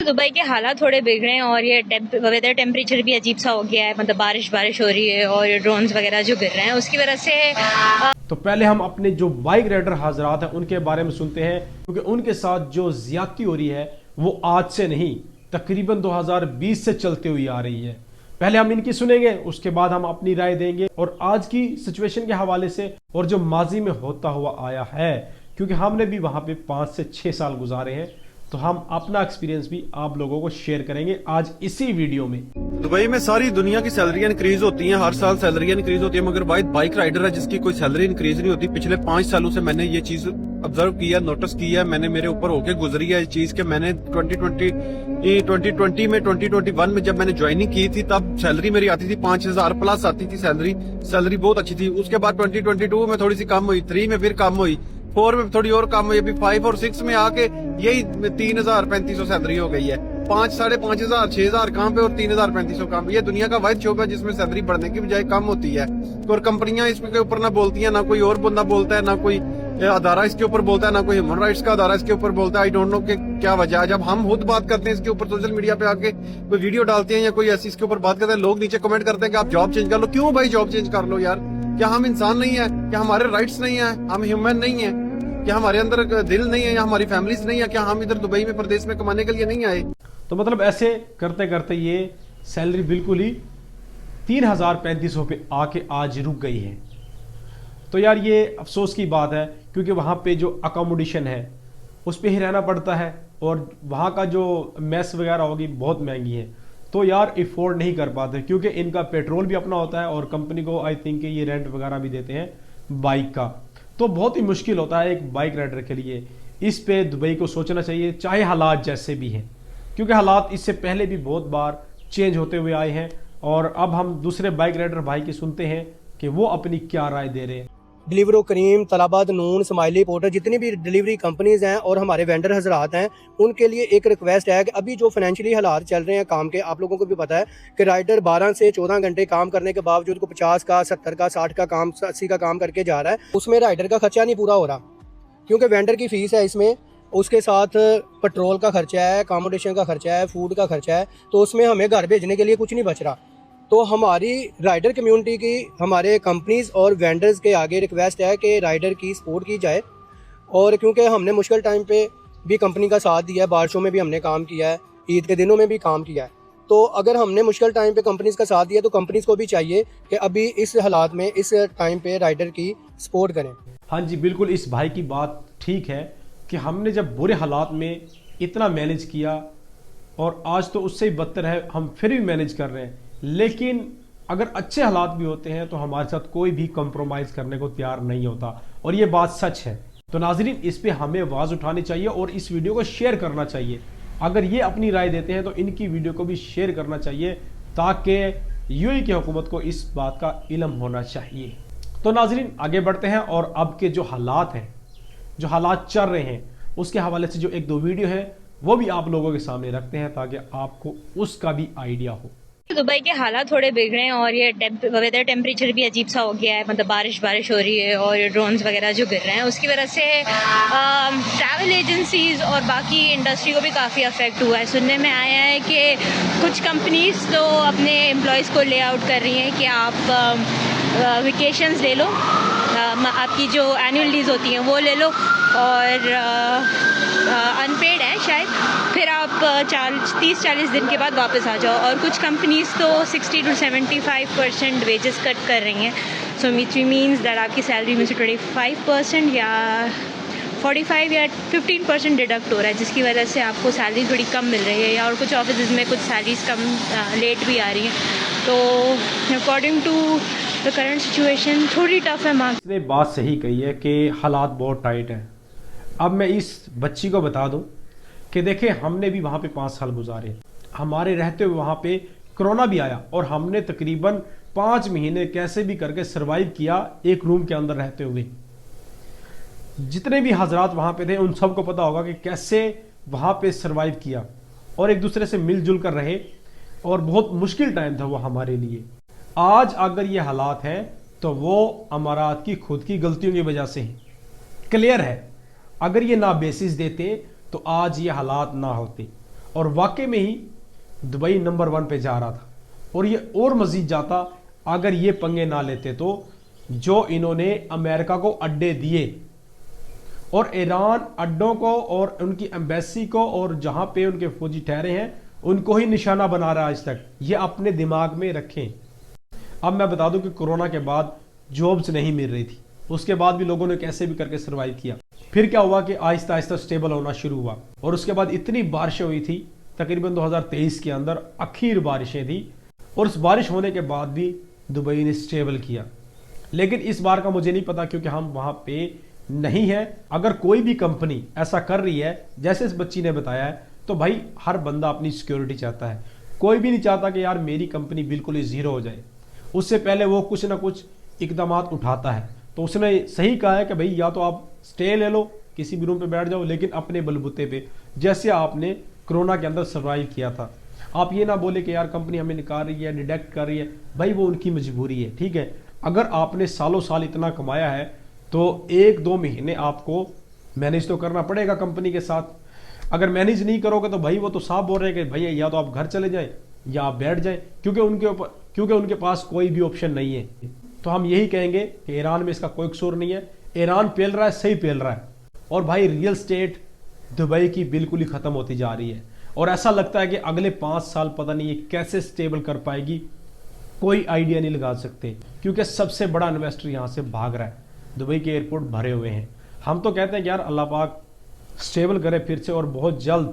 Dubai के हालात थोड़े बिगड़े हैं और ये वेदर टेम्परेचर भी अजीब सा हो गया है, मतलब बारिश हो रही है और ये ड्रोन्स वगैरह जो गिर रहे हैं उसकी वजह से तो पहले हम अपने जो बाइक राइडर हजरात हैं उनके बारे में सुनते हैं, क्योंकि उनके साथ जो ज्यादती हो रही है वो आज से नहीं तकरीबन 2020 से चलती हुई आ रही है। पहले हम इनकी सुनेंगे, उसके बाद हम अपनी राय देंगे और आज की सिचुएशन के हवाले से और जो माजी में होता हुआ आया है, क्योंकि हमने भी वहां पे 5 से 6 साल गुजारे हैं, तो हम अपना एक्सपीरियंस भी आप लोगों को शेयर करेंगे आज इसी वीडियो में। दुबई में सारी दुनिया की सैलरियां इंक्रीज होती हैं, हर साल सैलरियां इंक्रीज होती है, मगर बाइक राइडर है जिसकी कोई सैलरी इंक्रीज नहीं होती। पिछले 5 सालों से मैंने ये चीज ऑब्जर्व किया, नोटिस किया, मैंने मेरे ऊपर होके गुजरी है इस चीज के। मैंने 2020 में 2021 में जब मैंने ज्वाइनिंग की थी तब सैलरी मेरी आती थी 5,000 प्लस आती थी सैलरी बहुत अच्छी थी। उसके बाद 2022 में थोड़ी सी कम हुई, 3 में फिर कम हुई, 4 में थोड़ी और कम हुई, अभी 5 और 6 में आके यही 3,3500 सैलरी हो गई है। 5, 5,500, 6,000 कहाँ पे और 3,3500 कहाँ पे। ये दुनिया का वाहिद शोबा है जिसमें सैलरी बढ़ने की बजाय कम होती है। और कंपनियां इसके ऊपर ना बोलती है, ना कोई और बंदा बोलता है, ना कोई अदारा इसके ऊपर बोलता है, ना कोई ह्यूमन राइट्स का अदारा इसके ऊपर बोलता है। आई डोंट नो कि क्या वजह है। जब हम खुद बात करते हैं इसके ऊपर, सोशल मीडिया पे आके कोई वीडियो डालते हैं या कोई ऐसी इसके ऊपर बात करते हैं, लोग नीचे कमेंट करते हैं कि आप जॉब चेंज कर लो। क्यों भाई जॉब चेंज कर लो यार? क्या हम इंसान नहीं है? क्या हमारे राइट्स नहीं है? हम ह्यूमन नहीं है? क्या हमारे अंदर दिल नहीं है या हमारी फैमिलीज नहीं है? क्या हम इधर दुबई में प्रदेश में कमाने के लिए नहीं आए? तो मतलब ऐसे करते करते ये सैलरी बिल्कुल ही 3,3500 पे आके आज रुक गई है। तो यार ये अफसोस की बात है, क्योंकि वहाँ पे जो अकोमोडेशन है उस पे ही रहना पड़ता है और वहाँ का जो मेस वगैरह होगी बहुत महंगी है, तो यार अफोर्ड नहीं कर पाते, क्योंकि इनका पेट्रोल भी अपना होता है और कंपनी को आई थिंक ये रेंट वगैरह भी देते हैं बाइक का। तो बहुत ही मुश्किल होता है एक बाइक राइडर के लिए। इस पे दुबई को सोचना चाहिए, चाहे हालात जैसे भी हैं, क्योंकि हालात इससे पहले भी बहुत बार चेंज होते हुए आए हैं। और अब हम दूसरे बाइक राइडर भाई की सुनते हैं कि वो अपनी क्या राय दे रहे हैं। डिलीवरो करीम, तलाबाद, नून, स्माइली पोर्टर, जितनी भी डिलीवरी कंपनीज हैं और हमारे वेंडर हजरात हैं, उनके लिए एक रिक्वेस्ट है कि अभी जो फाइनेंशियली हालात चल रहे हैं काम के, आप लोगों को भी पता है कि राइडर 12 से 14 घंटे काम करने के बावजूद को 50 का, 70 का, 60 का काम, 80 का काम करके जा रहा है। उसमें राइडर का खर्चा नहीं पूरा हो रहा, क्योंकि वेंडर की फीस है इसमें, उसके साथ पेट्रोल का खर्चा है, अकोमोडेशन का खर्चा है, फूड का खर्चा है, तो उसमें हमें घर भेजने के लिए कुछ नहीं बच रहा। तो हमारी राइडर कम्युनिटी की, हमारे कंपनीज और वेंडर्स के आगे रिक्वेस्ट है कि राइडर की सपोर्ट की जाए। और क्योंकि हमने मुश्किल टाइम पे भी कंपनी का साथ दिया है, बारिशों में भी हमने काम किया है, ईद के दिनों में भी काम किया है, तो अगर हमने मुश्किल टाइम पे कंपनीज का साथ दिया तो कंपनीज को भी चाहिए कि अभी इस हालात में, इस टाइम पे राइडर की सपोर्ट करें। हाँ जी, बिल्कुल इस भाई की बात ठीक है कि हमने जब बुरे हालात में इतना मैनेज किया और आज तो उससे ही बदतर है, हम फिर भी मैनेज कर रहे हैं। लेकिन अगर अच्छे हालात भी होते हैं तो हमारे साथ कोई भी कॉम्प्रोमाइज़ करने को तैयार नहीं होता, और ये बात सच है। तो नाज़रीन, इस पे हमें आवाज़ उठानी चाहिए और इस वीडियो को शेयर करना चाहिए। अगर ये अपनी राय देते हैं तो इनकी वीडियो को भी शेयर करना चाहिए, ताकि यूएई की हुकूमत को इस बात का इल्म होना चाहिए। तो नाज़रीन, आगे बढ़ते हैं और अब के जो हालात हैं, जो हालात चल रहे हैं, उसके हवाले से जो 1-2 वीडियो है वो भी आप लोगों के सामने रखते हैं, ताकि आपको उसका भी आइडिया हो। दुबई के हालात थोड़े बिगड़े हैं और ये वेदर टेम्परेचर भी अजीब सा हो गया है, मतलब बारिश हो रही है और ये ड्रोन्स वगैरह जो गिर रहे हैं उसकी वजह से ट्रैवल एजेंसीज और बाकी इंडस्ट्री को भी काफ़ी अफेक्ट हुआ है। सुनने में आया है कि कुछ कंपनीज तो अपने एम्प्लॉयज़ को ले आउट कर रही हैं कि आप वेकेशंस ले लो, आपकी जो एनुअल लीव होती हैं वो ले लो और अनपेड है शायद, फिर आप 30-40 दिन के बाद वापस आ जाओ। और कुछ कंपनीज तो 60 to 75% वेजेस कट कर रही हैं। सो विच मीन्स दैट आपकी सैलरी में से 25% या 45 या 15% डिडक्ट हो रहा है, जिसकी वजह से आपको सैलरी थोड़ी कम मिल रही है, या और कुछ ऑफिस में कुछ सैलरीज कम लेट भी आ रही हैं। तो according to the current situation थोड़ी टफ है। इसने बात सही कही है कि हालात बहुत टाइट हैं। अब मैं इस बच्ची को बता दूं कि देखें, हमने भी वहाँ पे 5 साल गुजारे, हमारे रहते हुए वहाँ पे कोरोना भी आया और हमने तकरीबन 5 महीने कैसे भी करके सरवाइव किया एक रूम के अंदर रहते हुए। जितने भी हजरात वहाँ पे थे उन सबको पता होगा कि कैसे वहाँ पे सरवाइव किया और एक दूसरे से मिलजुल कर रहे, और बहुत मुश्किल टाइम था वो हमारे लिए। आज अगर ये हालात हैं तो वो अमारात की खुद की गलतियों की वजह से हैं, क्लियर है। अगर ये ना बेसिस देते तो आज ये हालात ना होते। اور واقع میں ہی دبئی نمبر 1 پہ جا رہا تھا، اور یہ اور مزید جاتا اگر یہ پنگے نہ لیتے تو، جو انہوں نے امریکہ کو اڈے دیے اور ایران اڈوں کو اور ان کی ایمبیسی کو اور جہاں پہ ان کے فوجی ٹھہرے ہیں ان کو ہی نشانہ بنا رہا ہے آج تک. یہ اپنے دماغ میں رکھیں. اب میں بتا دوں کہ کورونا کے بعد جابز نہیں مل رہی تھی، اس کے بعد بھی لوگوں نے کیسے بھی کر کے سروائیو کیا. پھر کیا ہوا کہ آہستہ آہستہ سٹیبل ہونا شروع ہوا، اور اس کے بعد اتنی بارشیں ہوئی تھی تقریباً 2023 کے اندر اخیر بارشیں تھی، اور اس بارش ہونے کے بعد بھی دبئی نے سٹیبل کیا. لیکن اس بار کا مجھے نہیں پتا کیونکہ ہم وہاں پہ نہیں ہے. اگر کوئی بھی کمپنی ایسا کر رہی ہے جیسے اس بچی نے بتایا ہے تو بھائی ہر بندہ اپنی سیکیورٹی چاہتا ہے. کوئی بھی نہیں چاہتا کہ یار میری کمپنی بالکل ہی زیرو ہو جائے. اس سے پہلے وہ کچھ نہ کچھ اقدامات اٹھاتا ہے. تو اس نے صحیح کہا ہے کہ بھائی یا تو آپ سٹے لے لو، کسی بھی روم پہ بیٹھ جاؤ، لیکن اپنے بلبوتے پہ، جیسے آپ نے کرونا کے اندر سروائیو کیا تھا. آپ یہ نہ بولے کہ یار کمپنی ہمیں نکال رہی ہے، ڈیڈکٹ کر رہی ہے. بھائی وہ ان کی مجبوری ہے، ٹھیک ہے. اگر آپ نے سالوں سال اتنا کمایا ہے تو 1-2 مہینے آپ کو مینیج تو کرنا پڑے گا کمپنی کے ساتھ. اگر مینیج نہیں کرو گے تو بھائی وہ تو صاف بول رہے ہیں کہ بھائی یا تو آپ گھر چلے جائیں یا آپ بیٹھ جائیں، کیونکہ ان کے پاس کوئی بھی آپشن نہیں ہے. تو ہم یہی کہیں گے کہ ایران میں اس کا کوئی قصور نہیں ہے. ایران پیل رہا ہے، صحیح پیل رہا ہے. اور بھائی ریئل اسٹیٹ دبئی کی بالکل ہی ختم ہوتی جا رہی ہے، اور ایسا لگتا ہے کہ اگلے 5 سال پتہ نہیں یہ کیسے سٹیبل کر پائے گی، کوئی آئیڈیا نہیں لگا سکتے. کیونکہ سب سے بڑا انویسٹر یہاں سے بھاگ رہا ہے. دبئی کے ایئرپورٹ بھرے ہوئے ہیں. ہم تو کہتے ہیں کہ یار اللہ پاک سٹیبل کرے پھر سے، اور بہت جلد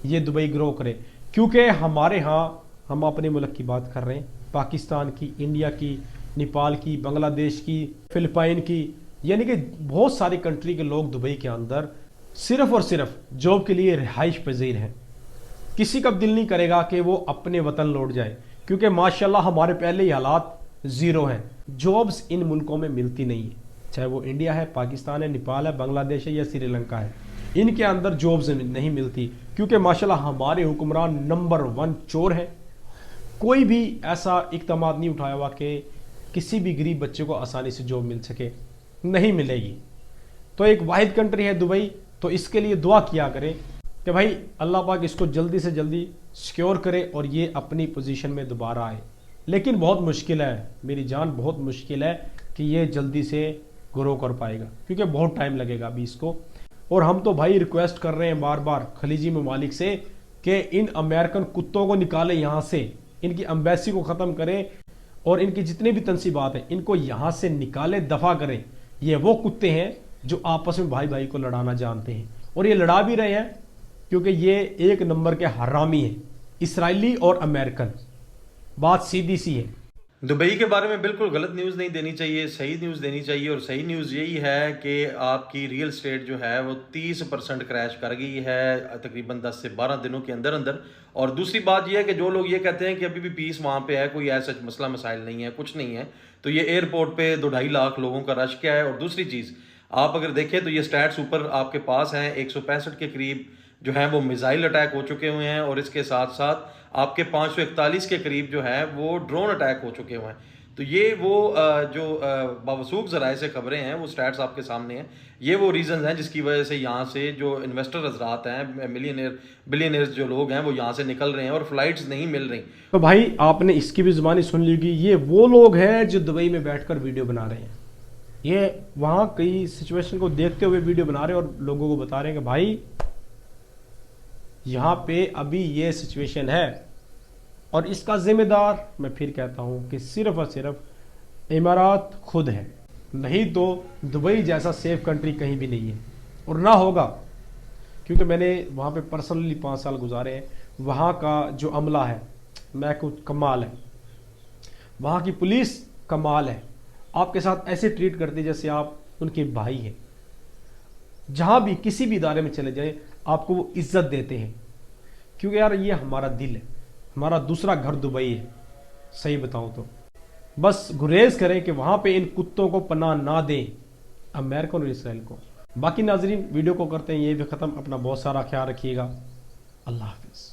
یہ دبئی گرو کرے. کیونکہ ہمارے ہاں، ہم اپنے ملک کی بات کر رہے ہیں، پاکستان کی، انڈیا کی، نیپال کی، بنگلہ دیش کی، فلپائن کی، یعنی کہ بہت ساری کنٹری کے لوگ دبئی کے اندر صرف اور صرف جاب کے لیے رہائش پذیر ہیں. کسی کا دل نہیں کرے گا کہ وہ اپنے وطن لوٹ جائے، کیونکہ ماشاءاللہ ہمارے پہلے ہی حالات زیرو ہیں. جابز ان ملکوں میں ملتی نہیں ہیں، چاہے وہ انڈیا ہے، پاکستان ہے، نیپال ہے، بنگلہ دیش ہے یا سری لنکا ہے. ان کے اندر جابز نہیں ملتی کیونکہ ماشاءاللہ ہمارے حکمران نمبر 1 چور ہیں. کوئی بھی ایسا اقدامات نہیں اٹھایا ہوا کہ کسی بھی غریب بچے کو آسانی سے جاب مل سکے، نہیں ملے گی. تو ایک واحد کنٹری ہے دبئی، تو اس کے لیے دعا کیا کریں کہ بھائی اللہ پاک اس کو جلدی سے جلدی سیکیور کرے اور یہ اپنی پوزیشن میں دوبارہ آئے. لیکن بہت مشکل ہے میری جان، بہت مشکل ہے کہ یہ جلدی سے گرو کر پائے گا، کیونکہ بہت ٹائم لگے گا ابھی اس کو. اور ہم تو بھائی ریکویسٹ کر رہے ہیں بار بار خلیجی ممالک سے کہ ان امریکن کتوں کو نکالیں یہاں سے، ان کی ایمبیسی کو ختم کریں، اور ان کی جتنے بھی تنصیبات ہیں ان کو یہاں سے نکالیں، دفع کریں. یہ وہ کتے ہیں جو آپس میں بھائی بھائی کو لڑانا جانتے ہیں، اور یہ لڑا بھی رہے ہیں کیونکہ یہ ایک نمبر کے حرامی ہیں، اسرائیلی اور امریکن. بات سیدھی سی ہے. دبئی کے بارے میں بالکل غلط نیوز نہیں دینی چاہیے، صحیح نیوز دینی چاہیے. اور صحیح نیوز یہی ہے کہ آپ کی ریئل اسٹیٹ جو ہے وہ 30% کریش کر گئی ہے تقریباً 10 سے 12 دنوں کے اندر اندر. اور دوسری بات یہ ہے کہ جو لوگ یہ کہتے ہیں کہ ابھی بھی پیس وہاں پہ ہے، کوئی ایسا مسئلہ مسائل نہیں ہے، کچھ نہیں ہے، تو یہ ایئرپورٹ پہ 2-2.5 لاکھ لوگوں کا رش کیا ہے. اور دوسری چیز آپ اگر دیکھیں تو یہ سٹیٹس اوپر آپ کے پاس ہیں، 165 کے قریب جو ہیں وہ میزائل اٹیک ہو چکے ہوئے ہیں، اور اس کے ساتھ ساتھ آپ کے 541 کے قریب جو ہے وہ ڈرون اٹیک ہو چکے ہوئے ہیں. تو یہ وہ جو باوثوق ذرائع سے خبریں ہیں، وہ سٹیٹس آپ کے سامنے ہیں. یہ وہ ریزنز ہیں جس کی وجہ سے یہاں سے جو انویسٹر حضرات ہیں، بلینئرز جو لوگ ہیں، وہ یہاں سے نکل رہے ہیں اور فلائٹس نہیں مل رہی. تو بھائی آپ نے اس کی بھی زبانی سن لی گی. یہ وہ لوگ ہیں جو دبئی میں بیٹھ کر ویڈیو بنا رہے ہیں، یہ وہاں کئی سچویشن کو دیکھتے ہوئے ویڈیو بنا رہے ہیں اور لوگوں کو بتا رہے ہیں کہ بھائی یہاں پہ ابھی یہ سچویشن ہے. اور اس کا ذمہ دار میں پھر کہتا ہوں کہ صرف اور صرف امارات خود ہے، نہیں تو دبئی جیسا سیف کنٹری کہیں بھی نہیں ہے اور نہ ہوگا. کیونکہ میں نے وہاں پہ پرسنلی 5 سال گزارے ہیں. وہاں کا جو عملہ ہے میں کچھ کمال ہے، وہاں کی پولیس کمال ہے. آپ کے ساتھ ایسے ٹریٹ کرتے جیسے آپ ان کے بھائی ہیں. جہاں بھی کسی بھی ادارے میں چلے جائیں آپ کو وہ عزت دیتے ہیں، کیونکہ یار یہ ہمارا دل ہے، ہمارا دوسرا گھر دبئی ہے. صحیح بتاؤں تو بس گریز کریں کہ وہاں پہ ان کتوں کو پناہ نہ دیں، امریکہ اور اسرائیل کو. باقی ناظرین ویڈیو کو کرتے ہیں یہ بھی ختم. اپنا بہت سارا خیال رکھیے گا. اللہ حافظ.